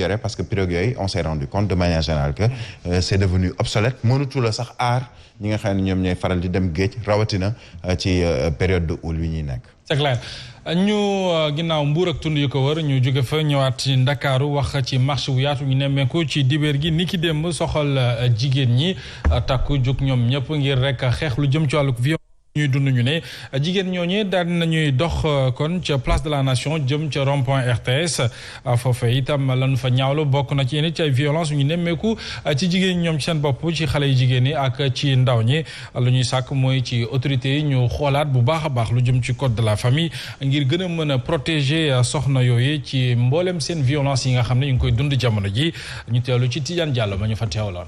yore parce que pirogue yooyu on s'est rendu compte de manière générale que c'est devenu obsolète mënatu la sax aar ñi nga xam ne ñoom ñooy faral di dem géej rawatina ci période de houle bi ñuy nekk. c'est clair ñu ginnaaw Mbuur ak tund yu ko wër ñu jóge fa ñëwaat ci Ndakaaru wax ci marché bu yaatu ñu nemmeeku ci dibéer gi ni ki démb soxal jigéen ñi takku jóg ñoom ñëpp ngir rek xeex lu jëm ci wàllu violence ñuy dund ñu ne jigéen ñooñu daal nañuy dox kon ca place de la nation jëm ca rond-point RTS foofee itam lañu fa ñaawlu bokk na ci yenn ci ay violence ñu nemmeeku ci jigéen ñoom ci seen bopp ci xale yu jigéen ñi ak ci ndaw ñi lu ñuy sàkk mooy ci autorités yi ñu xoolaat bu baax a baax lu jëm ci code de la famille ngir gën a mën a protéger soxna yooyu ci mboolem seen violence yi nga xam ne ñu ngi koy dund jamono ji ñu teewlu ci Tidiane Diallo ma ñu fa teewloon.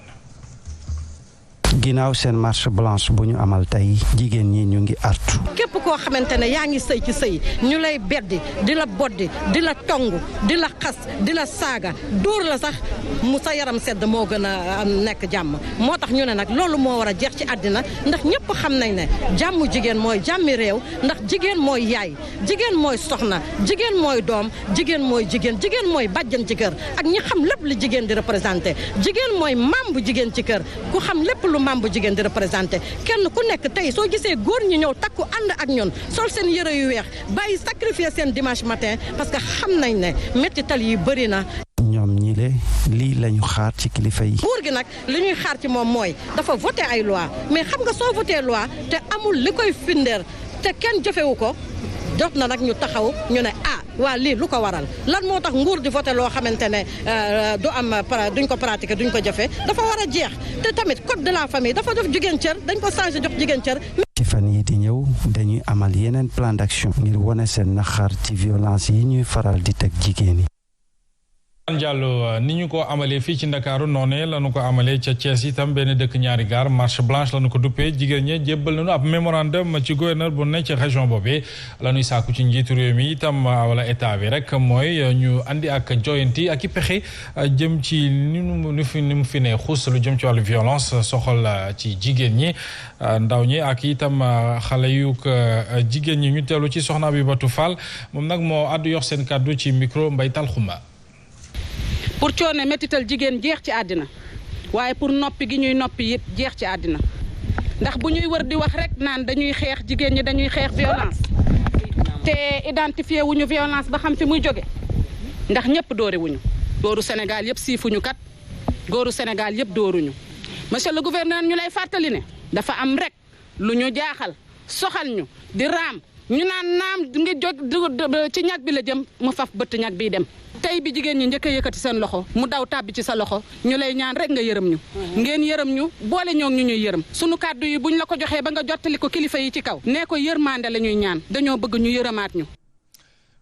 ginnaaw seen marche blanche bu ñu amal tey jigéen ñi ñu ngi artu. képp koo xamante ne yaa ngi sëy ci sëy ñu lay beddi di la boddi di la tong di la xas di la saaga dóor la sax mu sa yaram sedd moo gën a nekk jàmm moo tax ñu ne nag loolu moo war a jeex ci àddina ndax ñëpp xam nañ ne jàmm jigéen mooy jàmmi réew ndax jigéen mooy yaay jigéen mooy soxna jigéen mooy doom jigéen mooy jigéen mooy bàjjan ci kër ak ñi xam lépp li jigéen di représenté jigéen mooy maam bu jigéen ci kër ku xam lépp lu maam bu jigéen di représenté kenn ku nekk tey soo gisee góor ñi ñëw takku ànd ak ñun sol seen yëre yu weex bàyyi sacrifier seen dimanche matin parce que xam nañ ne mettital yi bëri na. ñoom ñi le lii lañu xaar ci kilifa yi. nguur gi nag li ñuy xaar ci moom mooy dafa voté ay loi mais xam nga soo voté loi te amul li koy findeer te kenn jëfewu ko jot na nag ñu taxaw ñu ne waa lii lu ko waral lan moo tax nguur di voté loo xamante ne duñ ko pratiquer duñ ko jëfe dafa war a jeex te tamit code de la famille dafa jox jigéen cër dañ ko changé jox jigéen cër. ci fan yi di ñëw dañuy amal yeneen plan d'action ngir wone seen naxar ci violence yi ñuy faral di teg jigéen yi. Diallo ni ñu ko amalee fii ci Ndakaaru noonee la ñu ko amalee ca Thiès itam benn dëkk ñaari gaar marche blanche la ñu ko duppee jigéen ñi jébbal nañu ab mémorandum ci gouverneur bu ne ci région boobee la ñuy sàkku ci njiitu réew mi itam wala état bi rek mooy ñu andi ak joyanti ak i pexe jëm ci ni mu fi ne xuus lu jëm ci wàllu violence soxal ci jigéen ñi ndaw ñi ak itam xale yu jigéen ñi ñu teelu ci soxna Abibatou Fall moom nag moo àddu yox seen kàddu ci micro Mbay Talxuma. pour coono métital jigéen jeex ci àddina waaye pour noppi gi ñuy noppi it jeex ci àddina ndax bu ñuy wër di wax rek naan dañuy xeex jigéen ñi dañuy xeex violence te identifié wuñu violence ba xam fi muy jóge ndax ñëpp dóore wuñu góoru Sénégal yëpp siifuñu kat góoru Sénégal yëpp dóoruñu monsieur le gouverneur ñu lay fàttali ne dafa am rek lu ñu jaaxal soxal ñu di raam ñu naan naam ngi jóg ci ñag bi la jëm mu faf bëtt ñag biy dem tey bi jigéen ñi njëkk a yëkkati seen loxo mu daw tàbbi ci sa loxo ñu lay ñaan rek nga yërëm ñu ngeen yërëm ñu boole ñoog ñu ñuy yërëm sunu kàddu yi buñ la ko joxee ba nga jottali ko kilifa yi ci kaw nee ko yërmande la ñuy ñaan dañoo bëgg ñu yërëmaat ñu.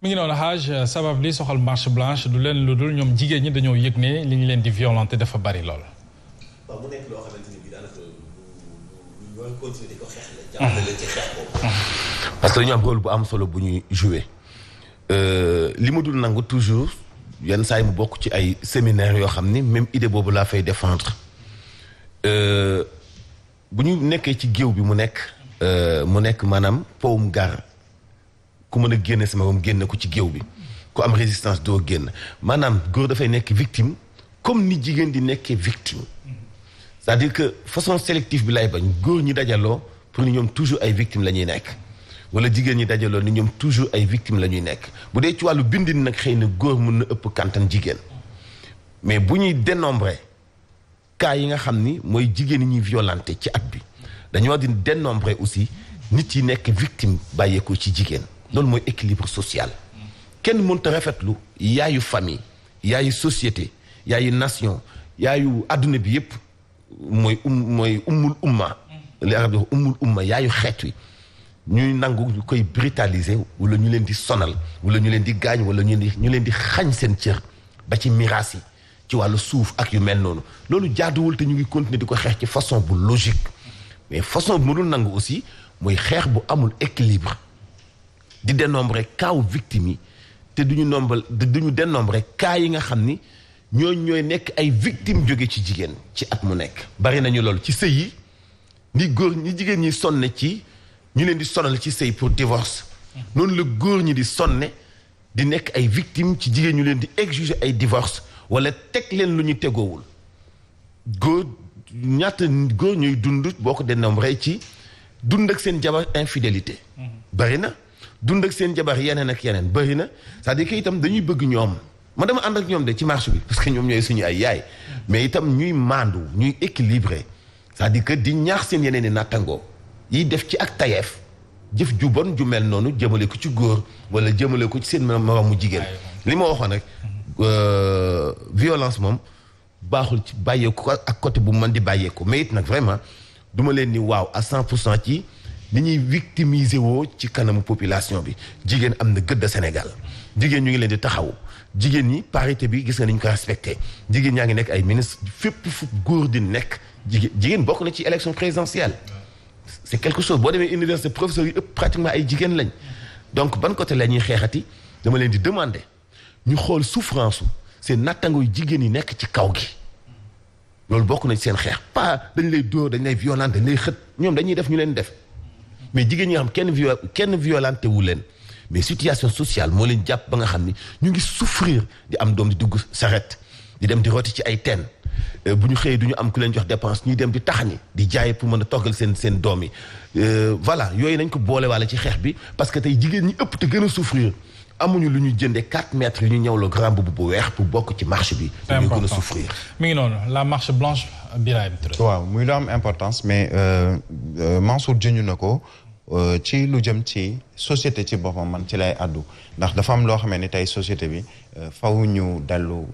mi ngi noonu Haj sabab li soxal marche blanche du leen lu dul ñoom jigéen ñi dañoo yëg ne li ñu leen di violenter dafa bari lool. waaw mu nekk loo xamante ni bii daanaka ñu war a continuer di ko xeex la. jàppale leen ci xeex boobu. parce que dañu am rôle bu am solo bu ñuy jouer li ma dul nangu toujours. yenn saa yi mu bokk ci ay séminaires yoo xam ni même idée boobu laa fay défendre bu ñu nekkee ci géew bi mu nekk maanaam powum gar ku mën a génne sama moom génne ko ci géew bi ku am résistance doo génn maanaam góor dafay nekk victime comme ni jigéen di nekkee victime c'est-à-dire que façon sélective bi lay bañ góor ñi dajaloo pour ni ñoom toujours ay victimes la ñuy nekk wala jigéen ñi dajaloo ni ñoom toujours ay victimes la ñuy nekk bu dee ci wàllu bindin nag xëy na góor mën na ëpp kantan jigéen mais bu ñuy dénombrer cas yi nga xam ni mooy jigéen ñi ñuy violenté ci at bi dañu war di dénombrer aussi nit yi nekk victime bàyyeekoo ci jigéen loolu mooy équilibre social kenn mënta rafetlu yaayu famille yaayu société yaayu nation yaayu adduna bi yépp mooy ummul umma li arab di wax ummul umma yaayu xeet wi ñuy nangu ñu koy brutaliser wala ñu leen di sonal wala ñu leen di gaañ wala ñu leen di xañ seen cër ba ci miraas yi ci wàllu suuf ak yu mel noonu loolu jaaduwul te ñu ngi continuer di ko xeex ci façon bu logique mais façon bu mënul nangu aussi mooy xeex bu amul équilibre di dénombrer kaaw victime yi te duñu dénombrer cas yi nga xam ni ñooy nekk ay victimes jóge ci jigéen ci at mu nekk bari nañu loolu ci sëy yi ni góor ñi jigéen ñi sonne ci ñu leen di sonal ci sëy pour divorce noonu la góor ñi di sonne di nekk ay victimes ci jigéen ñu leen di exiger ay divorce wala teg leen lu ñu tegoowul ñaata góor ñuy dund boo ko dénombré ci dund ak seen jabar infidélité bari na dund ak seen jabar yeneen ak yeneen bari na c'est-à-dire que itam dañuy bëgg ñoom ma dama ànd ak ñoom de ci marché bi parce que ñoom ñooy suñu ay yaay mais itam ñuy maandu ñuy équilibré c'est-à-dire que di ñaax seen yeneen i nattangoo yi def ci ak tayeef jëf ju bon ju mel noonu jëmale ko ci góor wala jëmale ko ci seen moromu jigéen li ma waxoon rek violence moom baaxul ci bàyyeeku ak côté bu mën di bàyyeeku mais it nag vraiment du ma leen ni waaw à 100% ci ni ñuy victimiser woo ci kanamu population bi jigéen am na gëdd Sénégal jigéen ñu ngi leen di taxaw jigéen ñi parité bi gis nga ni ñu ko respecté jigéen ñaa ngi nekk ay ministre fépp fu góor di nekk jigéen bokk na ci élection présidentielle c'est quelque chose boo demee université professeurs yi ëpp pratiquement ay jigéen lañ donc ban côté la ñuy xeexati dama leen di demander ñu xool souffrance seen nattango yu jigéen yi nekk ci kaw gi loolu bokk na ci seen xeex pas dañ lay dóor dañ lay violent dañ lay xët ñoom dañuy def ñu leen def mais jigéen ñi nga xam kenn violenté wu leen mais situation sociale moo leen jàpp ba nga xam ni ñu ngi souffrir di am doom di dugg saret di dem di roti ci ay teen bu ñu xëyee du ñu am ku leen jox dépense ñuy dem di taxani di jaay pour mën a toggal seen doom yi voilà yooyu nañ ko boole walla ci xeex bi parce que tey jigéen ñi ëpp te gën a souffrir amuñu lu ñu jëndee 4 mètres yu ñu ñëwloo grand boubou bu weex pour bokk ci marche bi. c'est important ñu gën a souffrir. mi ngi noonu la marche blanche Birahim Touré. waaw muy lu am importance mais Mansour jëñu na ko ci lu jëm ci société ci boppam man ci lay àddu ndax dafa am loo xamee ni tey société bi faw ñu dellu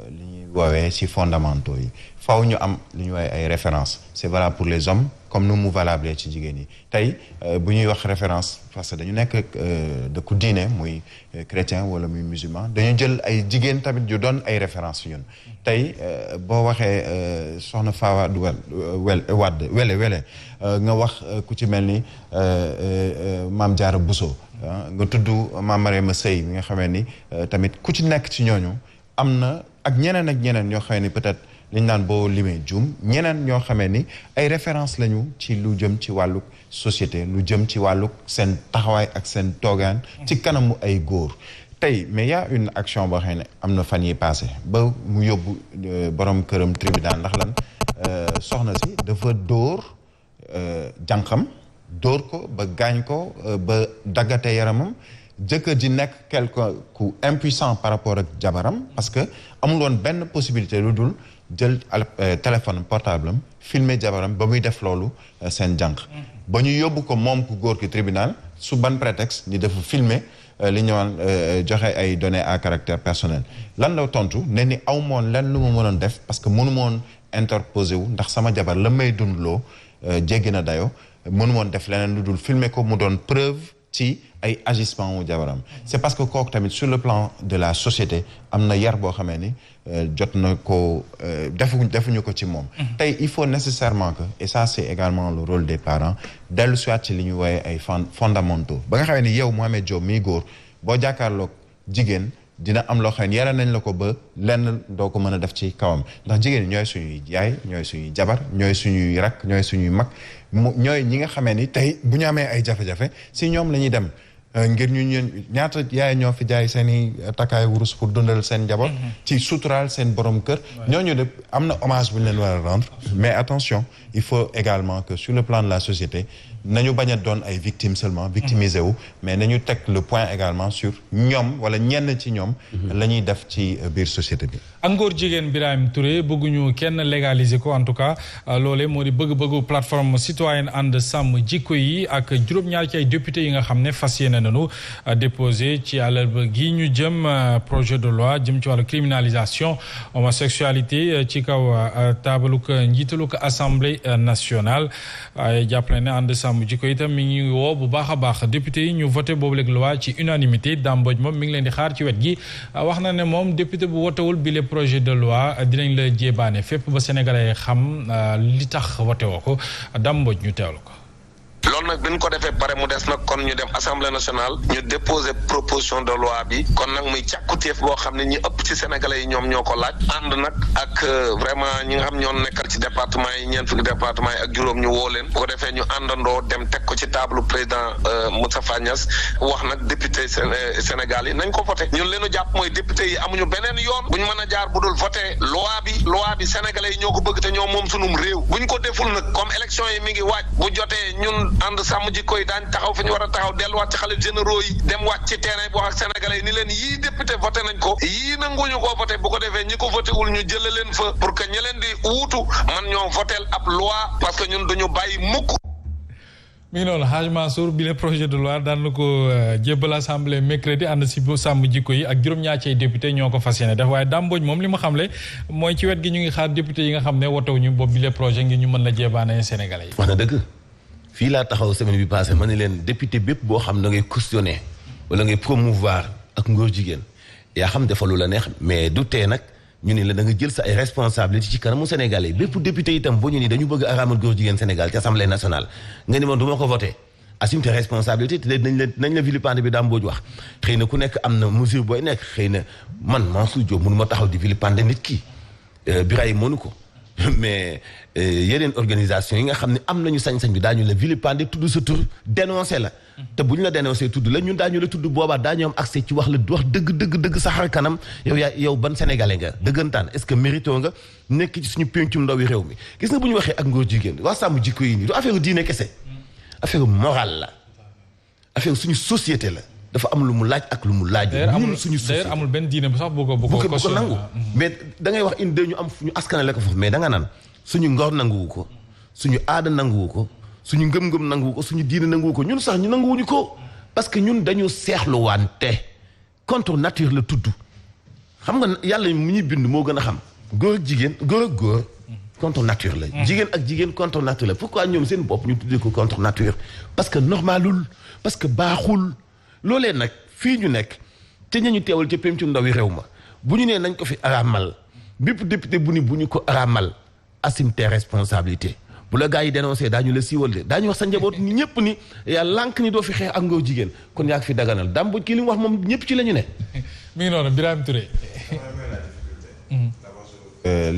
li ñuy woowee ci fondamentaux yi faw ñu am li ñuy woowee ay références c'est valable pour les hommes comme nu mu valable ci jigéen yi tey bu ñuy wax référence parce que dañu nekk dëkku diine muy chrétien wala muy musulman dañu jël ay jigéen tamit yu doon ay références ñun tey boo waxee soxna Fawad wele nga wax ku ci mel ni Maam Jaara Buso nga tudd Maam Mariama Sëy mi nga xamee ni tamit ku ci nekk ci ñooñu am na ak ñeneen ñoo xamee ni peut-être liñ naan boo limee juum ñeneen ñoo xamee ni ay référence lañu ci lu jëm ci wàllu société lu jëm ci wàllu seen taxawaay ak seen toogaan ci kanamu ay góor tey mais y a une action boo xam ne am na fan yi passé ba mu yóbbu borom këram tribunal ndax lan soxna si dafa dóor jànqam dóor ko ba gaañ ko ba daggate yaramam jëkkër ji nekk quelque ku impuissant par rapport ak jabaram parce que amul woon benn possibilité lu dul jël téléphone portable am filmer jabaram ba muy def loolu seen jànq ba ñu yóbbu ko moom ku góor ki tribunal su ban prétexte ni dafa filmer li ñu naan joxe ay données à caractère personnel lan la tontu ne ni aw moon lenn lu ma mënoon def parce que mënu moon interposé wu ndax sama jabar la may dundloo jéggi na dayo mënu moon def leneen lu dul filmer ko mu doon preuve ci ay agissement wu jabaram c'est parce que kooku tamit sur le plan de la société am na yar boo xamee ni jot na ko defuñu ko ci moom tey il faut nécessairement que et ça c'est également le rôle des parents dellu soit ci li ñu wooye ay fondamentaux ba nga xamee ni yow Mohamed Diop miy góor boo jàkkaarloog jigéen dina am loo xam ne yara nañ la ko ba lenn doo ko mën a def ci kawam ndax jigéen ñooy suñuy yaay ñooy suñuy jabar ñooy suñuy rakk ñooy suñuy mag ñooy ñi nga xamee ni tey bu ñu amee ay jafe-jafe si ñoom la ñuy dem ngir ñu ñaata yaay ñoo fi jaay seen i takkaay wurus pour dundal seen njaboot ci suturaal seen borom kër ñooñu de am na hommage bu ñu leen war a rendre mais attention il faut également que sur le plan de la société nañu bañ a doon ay victimes seulement victimiser wu mais nañu teg le point également sur ñoom wala ñenn ci ñoom la ñuy def ci biir société bi ak ngóor jigéen Birahim Touré bëgguñu kenn légaliser ko en tout cas loolee moo di bëgg-bëggu plateforme citoyenne ànd sàmm jikko yi ak juróom-ñaar ci ay député yi nga xam ne fas yéene nañu déposé ci àllarba gi ñu jëm projet de loi jëm ci wàllu criminalisation homosexualité ci kaw taabaluk njiitaluk assemblée nationale waaye jàppale ne ànd sàmm jikko itam mi ngi woo bu baax a baax député yi ñu voté boobu léegi loi ci unanimité Damboj moom mi ngi leen di xaar ci wet gi wax na ne moom député bu wotewul bi le projet de loi dinañ la jébaane fépp ba sénégalais xam li tax wote woo ko Damboj ñu teewlu ko. loolu nag bi ñu ko defee pare mu des nag kon ñu dem assemblée nationale ñu déposer proposition de loi bi kon nag muy càkkutéef boo xam ne ñi ëpp ci sénégalais yi ñoom ñoo ko laaj ànd nag ak vraiment ñi nga xam ñoo nekkal ci département yi ñeent fukki département yi ak juróom ñu woo leen bu ko defee ñu àndandoo dem teg ko ci table président Moustapha Niasse wax nag député Sénégal yi nañ ko voté ñun leenu jàpp mooy député yi amuñu beneen yoon bu ñu mën a jaar bu dul voté loi bi sénégalais yi ñoo ko bëgg te ñoom moom sunum réew bu ñu ko deful nag comme élection yi mi ngi waaj bu jotee ñun ànd sàmm jikko yi daañ taxaw fi ñu war a taxaw delluwaat ci xalif généraux yi dem wàcc ci terrain bi wax ak sénégalais yi ni leen yii député voté nañ ko yii nanguñu koo voté bu ko defee ñi ko voté wul ñu jële leen fa pour que ñi leen di wuutu man ñoo votel ab loi parce que ñun duñu bàyyi mukk. mi ngi noonu Hadj Mansour bi le projet de loi daan na ko jébbal assemblée mercredi ànd si sàmm jikko yi ak juróom-ñaar ci ay député ñoo ko fas yéene def waaye Dame Mbodj moom li ma xamle mooy ci wet gi ñu ngi xaar député yi nga xam ne wotewuñu boobu bi le projet ngir ñu mën la jébaane sénégalais yi. wax na dëgg fii laa taxaw semaine bi passé ma ne leen député bépp boo xam da ngay cautionner wala ngay promouvoir ak ngóor jigéen yaa xam defalu la neex mais du tee nag ñu ne la da nga jël sa ay responsabilité ci kanamu Sénégalais yi bépp député itam boo ñu ni dañu bëgg a araamal góor jigéen Sénégal ci assemblée nationale nga ni man du ma ko voté assume tes responsabilités te nañ la vilipande bi Dame Mbodj wax xëy na ku nekk am na mesure booy nekk xëy na man Mansour Diop mënu ma taxaw di vilipande nit ki Birahim mënu ko mais yeneen organisation yi nga xam ne am nañu sañ-sañ bi daañu la vilipender tudd sa tur dénoncé la te bu ñu la dénoncé tudd la ñun daañu la tudd boobaa daañu am accès ci wax dëgg sa xar kanam yow ban sénégalais nga dëggantaan est-ce que mérito nga nekk ci suñu pencum ndaw yi réew mi gis nga bu ñu waxee ak ngóor jigéen waa sàmm jikko yi nii du affaire diine kese affaire morale la affaire suñu société la dafa am lu mu laaj ak lu mu laaj. ñun suñu société amul benn diine bu sax bu ko nangu mais da ngay wax indi ñu am ñu askanale ko foofu mais da nga naan suñu ngor nanguwu ko suñu aada nanguwu ko suñu ngëm-ngëm nanguwu ko suñu diine nanguwu ko ñun sax ñu nanguwuñu ko parce que ñun dañu seexluwante contre nature la tudd xam nga yàlla mu ñuy bind moo gën a xam góor ak jigéen góor ak góor contre nature la jigéen ak jigéen contre nature la pourquoi ñoom seen bopp ñu tuddee ko contre nature parce que normalul parce que baaxul loolee nag fii ñu nekk te ñu teewal ca pencum ndaw yi réew ma bu ñu nee nañ ko fi araamal bépp député bu ñu ko araamal assume tes responsabilités bu la gars yi dénoncé daañu la siiwal de daañu wax sa njaboot ni ñëpp ni yaa lànk ni doo fi xeex ak ngóor jigéen kon yaa fi daganal Dame Mbodj kii li mu wax moom ñëpp ci la ñu ne. mi ngi noonu Birame Touré.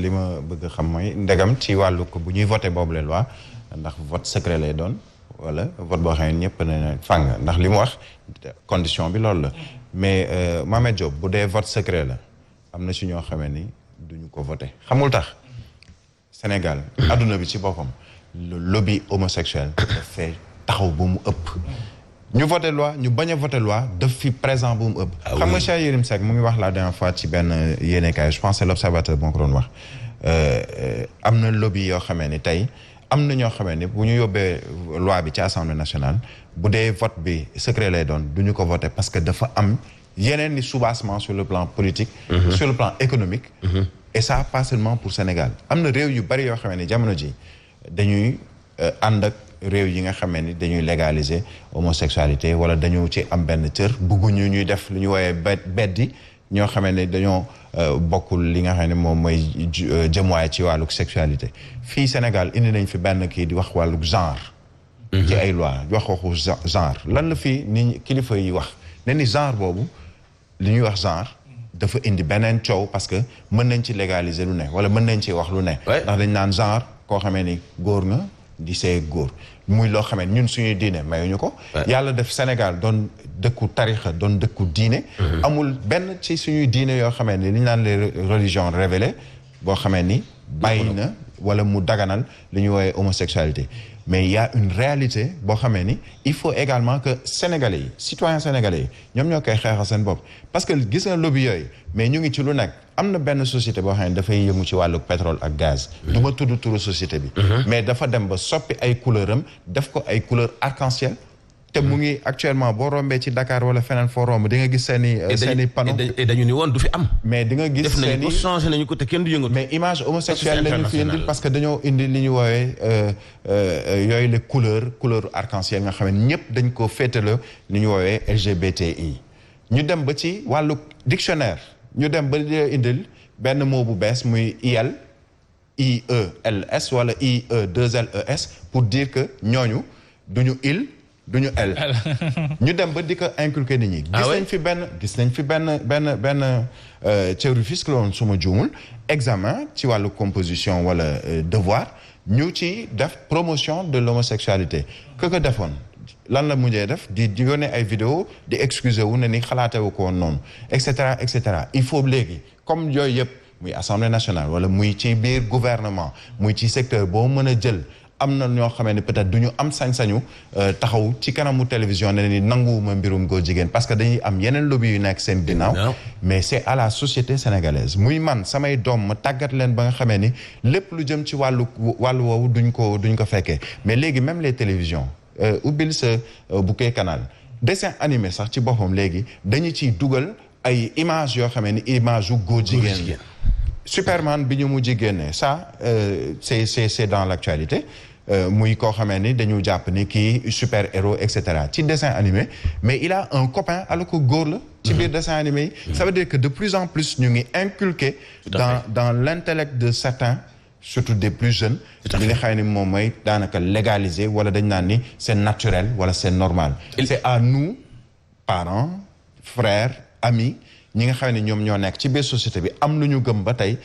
li ma bëgg xam mooy ndegam ci wàllu ko bu ñuy voté boobu la loi ndax vote secret lay doon. wala vote boo xam ne ñëpp ne fàng ndax li mu wax condition bi loolu la mais Mohamed Diop bu dee vote secret la am na si ñoo xamee ni duñu ko voté xamul tax Sénégal adduna bi ci boppam le lobby homosexuel dafay taxaw bu mu ëpp ñu voté loi ñu bañ a voté loi daf fi présent bu mu ëpp xam nga Cheikh Yérim Seck mu ngi wax la dernière fois ci benn yéenekaay je pense c'est l'Observateur moo ko doon wax am na lobby yoo xamee ni tey am na ñoo xamee ni bu ñu yóbbee loi bi ci assemblée nationale bu dee vote bi secret lay doon du ñu ko voter parce que dafa am yeneen ni soubassement sur le plan politique sur le plan économique et ça pas seulement pour Sénégal am na réew yu bari yoo xamee ni jamono ji dañuy ànd ak réew yi nga xamee ni dañuy légaliser homosexualité wala dañu ci am benn cër bugguñu ñuy def lu ñu woowee beddi ñoo xamee ne dañoo bokkul li nga xam ne moom mooy jëmwaay ci wàlluk sexualité fii Sénégal indi nañ fi benn kii di wax wàlluk genre ci ay loi wax waxu genre lan la fii ni kilifa yi wax ne ni genre boobu li ñuy wax genre dafa indi beneen coow parce que mën nañ ci légaliser lu ne wala mën nañ ci wax lu ne ndax dañ naan genre koo xamee ni góor nga di see góor muy loo xamee ñun suñuy diine mayuñu ko yàlla def Sénégal doon dëkku tarixa doon dëkku diine amul benn ci suñuy diine yoo xamee ni li ñu naan les religions révélées boo xamee ni bàyyi na wala mu daganal li ñu woowee homosexualité mais il y a une réalité boo xamee ni il faut également que sénégalais yi citoyens sénégalais yi ñoom ñoo koy xeexal seen bopp parce que gis na lobby yooyu mais ñu ngi ci lu nekk am na benn société boo xam ne dafay yëngu ci wàllu pétrole ak gaz du ma tudd turu société bi mais dafa dem ba soppi ay couleur am def ko ay couleur arc-en-ciel te mu ngi actuellement boo rombee ci Dakar wala feneen foo romb di nga gis seen i panneau et dañu ni woon du fi am mais di nga gis seen i changé nañu ko te kenn du yëngatu mais image homosexuelle la ñu fi indil parce que dañoo indi li ñu woowee yooyu les couleur arc-en-ciel nga xam ne ñëpp dañ ko féetale li ñu woowee LGBTI ñu dem ba ci wàllu dictionnaire ñu dem ba di indil benn mot bu bees muy IELS wala IE2LES pour dire que ñooñu duñu il duñu el ñu dem ba di ko inculquer nit ñi gis nañ fi benn ca Rufisque la woon suma juumul examen ci wàllu composition wala devoir ñu ci def promotion de l'homosexualité que defoon lan la mujjee def di yónnee ay vidéo di excuser wu ne ni xalaatewu ko woon noonu et cetera il faut léegi comme yooyu yëpp muy assemblée nationale wala muy ci biir gouvernement muy ci secteur boo mën a jël am na ñoo xamee ne peut-être du ñu am sañ-sañu taxaw ci kanamu télévision ne ni nanguwuma mbirum góor jigéen parce que dañuy am yeneen lobby yu nekk seen ginnaaw mais c'est à la société sénégalaise muy man samay doom ma tàggat leen ba nga xamee ni lépp lu jëm ci wàllu woowu duñ ko fekkee mais léegi même les télévisions ubbil sa bouquet canal dessin animé sax ci boppam léegi dañu ciy dugal ay image yoo xamee ni image yu góor jigéen Superman bi ñu mujj génne ça c'est dans l'actualité muy koo xamee ni dañu jàpp ni kii super héros et cetera ci dessin animé mais il a un copain alors que góor la ci biir dessin animé yi ça veut dire que de plus en plus ñu ngi inculquer dans l'intellect de certains surtout des plus jeunes li nga xam ne moom mooy daanaka légaliser wala dañ naan ni c'est naturel wala c'est normal c'est à nous parents frères amis ñi nga xam ne ñoom ñoo nekk ci biir société bi am lu ñu gëm ba tey